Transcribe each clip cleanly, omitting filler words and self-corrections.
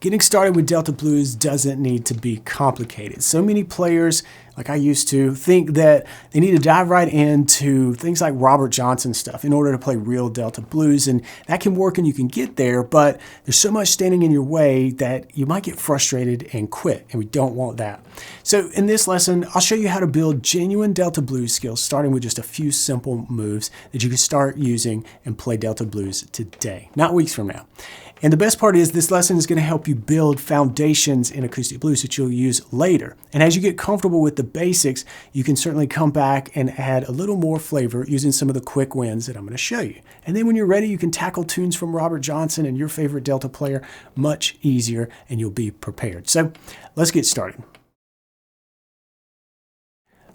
Getting started with Delta blues doesn't need to be complicated. So many players, like I used to, think that they need to dive right into things like Robert Johnson stuff in order to play real Delta blues, and that can work and you can get there, but there's so much standing in your way that you might get frustrated and quit, and we don't want that. So in this lesson, I'll show you how to build genuine Delta blues skills, starting with just a few simple moves that you can start using and play Delta blues today, not weeks from now. And the best part is this lesson is going to help you build foundations in acoustic blues that you'll use later. And as you get comfortable with the basics, you can certainly come back and add a little more flavor using some of the quick wins that I'm going to show you. And then when you're ready, you can tackle tunes from Robert Johnson and your favorite Delta player much easier, and you'll be prepared. So let's get started.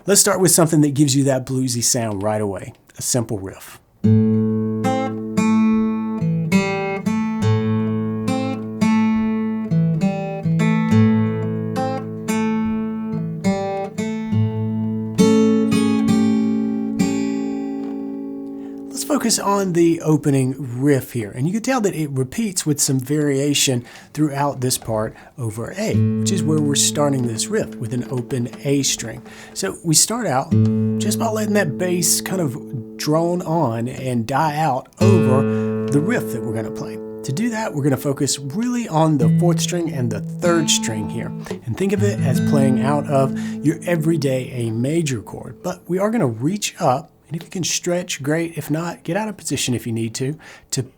Let's start with something that gives you that bluesy sound right away, a simple riff. Focus on the opening riff here, and you can tell that it repeats with some variation throughout this part over A, which is where we're starting this riff with an open A string. So we start out just by letting that bass kind of drone on and die out over the riff that we're going to play. To do that, we're going to focus really on the 4th string and the 3rd string here, and think of it as playing out of your everyday A major chord, but we are going to reach up. And if you can stretch, great. If not, get out of position if you need to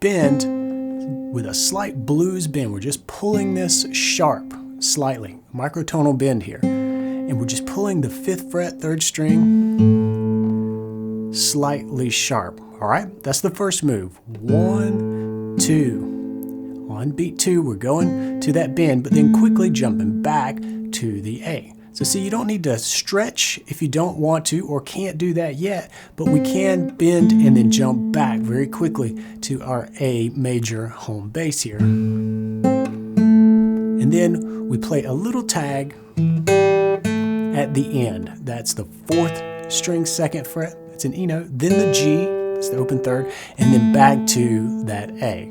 bend with a slight blues bend. We're just pulling this sharp, slightly, microtonal bend here. And we're just pulling the 5th fret, 3rd string, slightly sharp. All right, that's the first move. 1, 2. On beat 2, we're going to that bend, but then quickly jumping back to the A. So see, you don't need to stretch if you don't want to or can't do that yet, but we can bend and then jump back very quickly to our A major home bass here. And then we play a little tag at the end. That's the 4th string, 2nd fret. That's an E note. Then the G, that's the open 3rd, and then back to that A.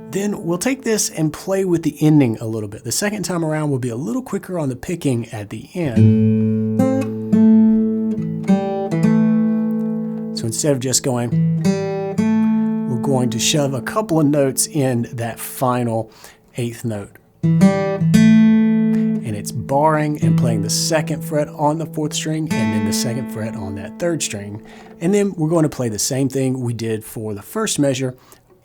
Then we'll take this and play with the ending a little bit. The second time around we'll be a little quicker on the picking at the end. So instead of just going, we're going to shove a couple of notes in that final 8th note. And it's barring and playing the 2nd fret on the 4th string and then the 2nd fret on that 3rd string. And then we're going to play the same thing we did for the first measure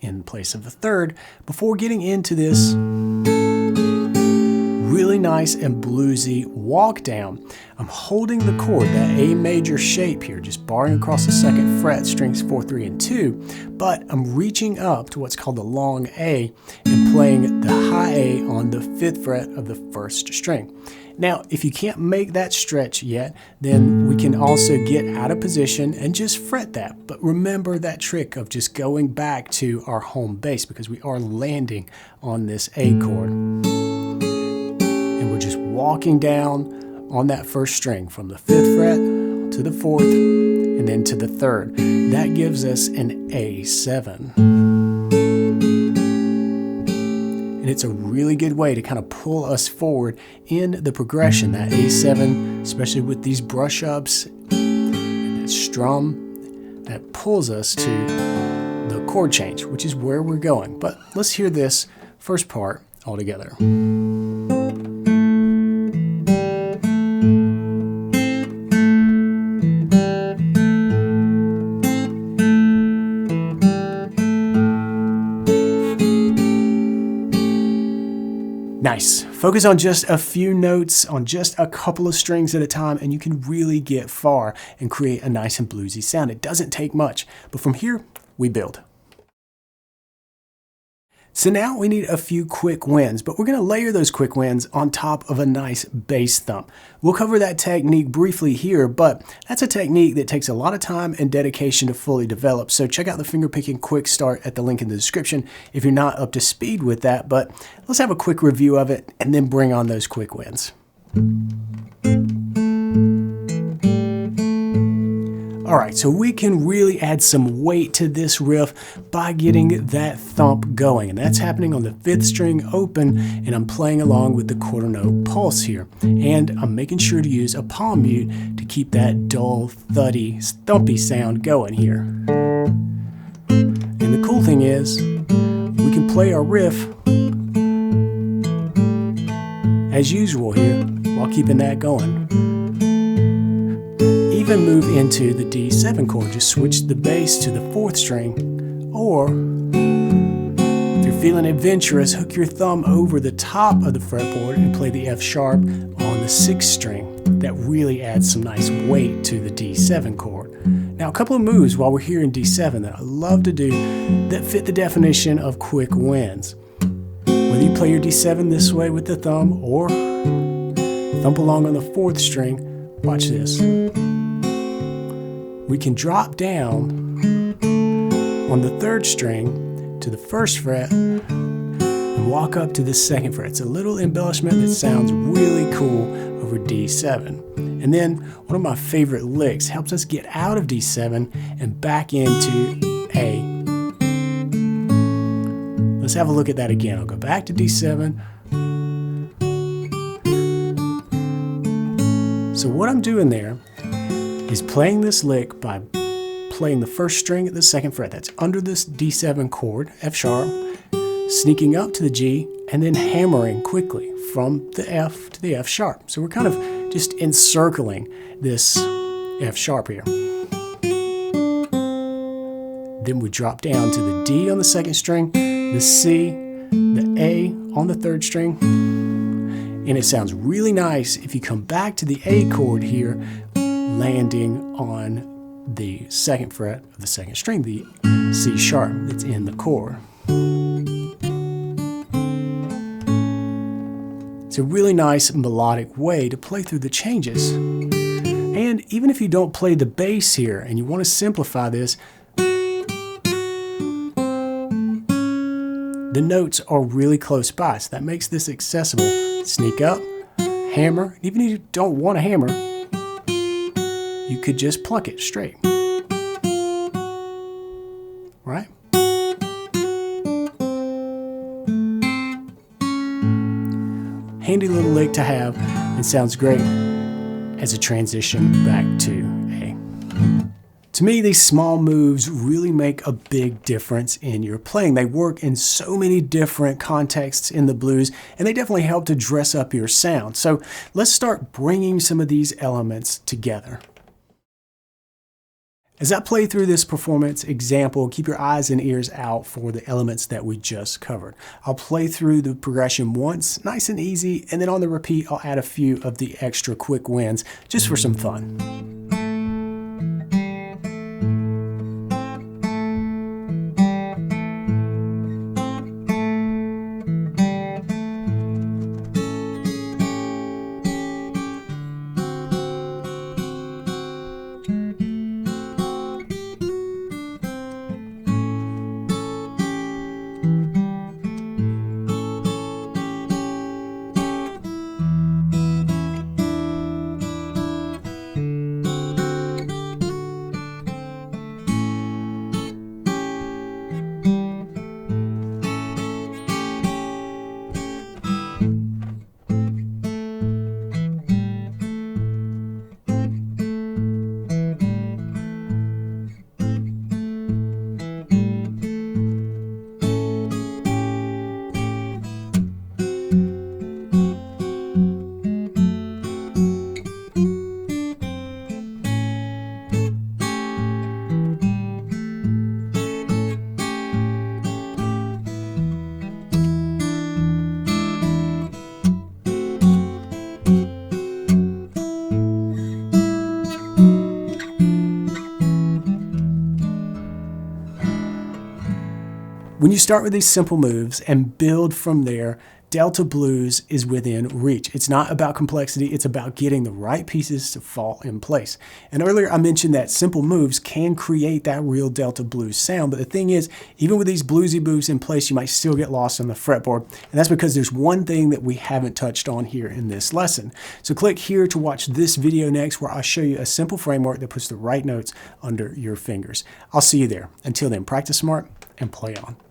in place of the 3rd, before getting into this really nice and bluesy walk down. I'm holding the chord, that A major shape here, just barring across the 2nd fret, strings 4, 3, and 2, but I'm reaching up to what's called the long A and playing the high A on the 5th fret of the 1st string. Now, if you can't make that stretch yet, then we can also get out of position and just fret that. But remember that trick of just going back to our home bass, because we are landing on this A chord. And we're just walking down on that 1st string from the 5th fret to the 4th and then to the 3rd. That gives us an A7. And it's a really good way to kind of pull us forward in the progression, that A7, especially with these brush ups and that strum, that pulls us to the chord change, which is where we're going. But let's hear this first part all together. Nice. Focus on just a few notes, on just a couple of strings at a time, and you can really get far and create a nice and bluesy sound. It doesn't take much, but from here, we build. So now we need a few quick wins, but we're going to layer those quick wins on top of a nice bass thump. We'll cover that technique briefly here, but that's a technique that takes a lot of time and dedication to fully develop. So check out the fingerpicking quick start at the link in the description if you're not up to speed with that, but let's have a quick review of it and then bring on those quick wins. All right, so we can really add some weight to this riff by getting that thump going, and that's happening on the 5th string open, and I'm playing along with the quarter note pulse here, and I'm making sure to use a palm mute to keep that dull, thuddy, thumpy sound going here. And the cool thing is, we can play our riff as usual here while keeping that going. Even move into the D7 chord, just switch the bass to the 4th string, or if you're feeling adventurous, hook your thumb over the top of the fretboard and play the F sharp on the 6th string. That really adds some nice weight to the D7 chord. Now, a couple of moves while we're here in D7 that I love to do that fit the definition of quick wins. Whether you play your D7 this way with the thumb or thump along on the 4th string, watch this. We can drop down on the 3rd string to the 1st fret and walk up to the 2nd fret. It's a little embellishment that sounds really cool over D7. And then one of my favorite licks helps us get out of D7 and back into A. Let's have a look at that again. I'll go back to D7. So what I'm doing there is playing this lick by playing the 1st string at the 2nd fret. That's under this D7 chord, F sharp, sneaking up to the G, and then hammering quickly from the F to the F sharp. So we're kind of just encircling this F sharp here. Then we drop down to the D on the 2nd string, the C, the A on the 3rd string, and it sounds really nice if you come back to the A chord here, landing on the 2nd fret of the 2nd string, the C sharp that's in the chord. It's a really nice melodic way to play through the changes. And even if you don't play the bass here and you want to simplify this, the notes are really close by, so that makes this accessible. Sneak up, hammer. Even if you don't want to hammer, you could just pluck it straight. Right? Handy little lick to have, and sounds great as a transition back to A. To me, these small moves really make a big difference in your playing. They work in so many different contexts in the blues, and they definitely help to dress up your sound. So let's start bringing some of these elements together. As I play through this performance example, keep your eyes and ears out for the elements that we just covered. I'll play through the progression once, nice and easy, and then on the repeat, I'll add a few of the extra quick wins just for some fun. When you start with these simple moves and build from there, Delta blues is within reach. It's not about complexity, it's about getting the right pieces to fall in place. And earlier I mentioned that simple moves can create that real Delta blues sound, but the thing is, even with these bluesy moves in place, you might still get lost on the fretboard, and that's because there's one thing that we haven't touched on here in this lesson. So click here to watch this video next, where I'll show you a simple framework that puts the right notes under your fingers. I'll see you there. Until then, practice smart and play on.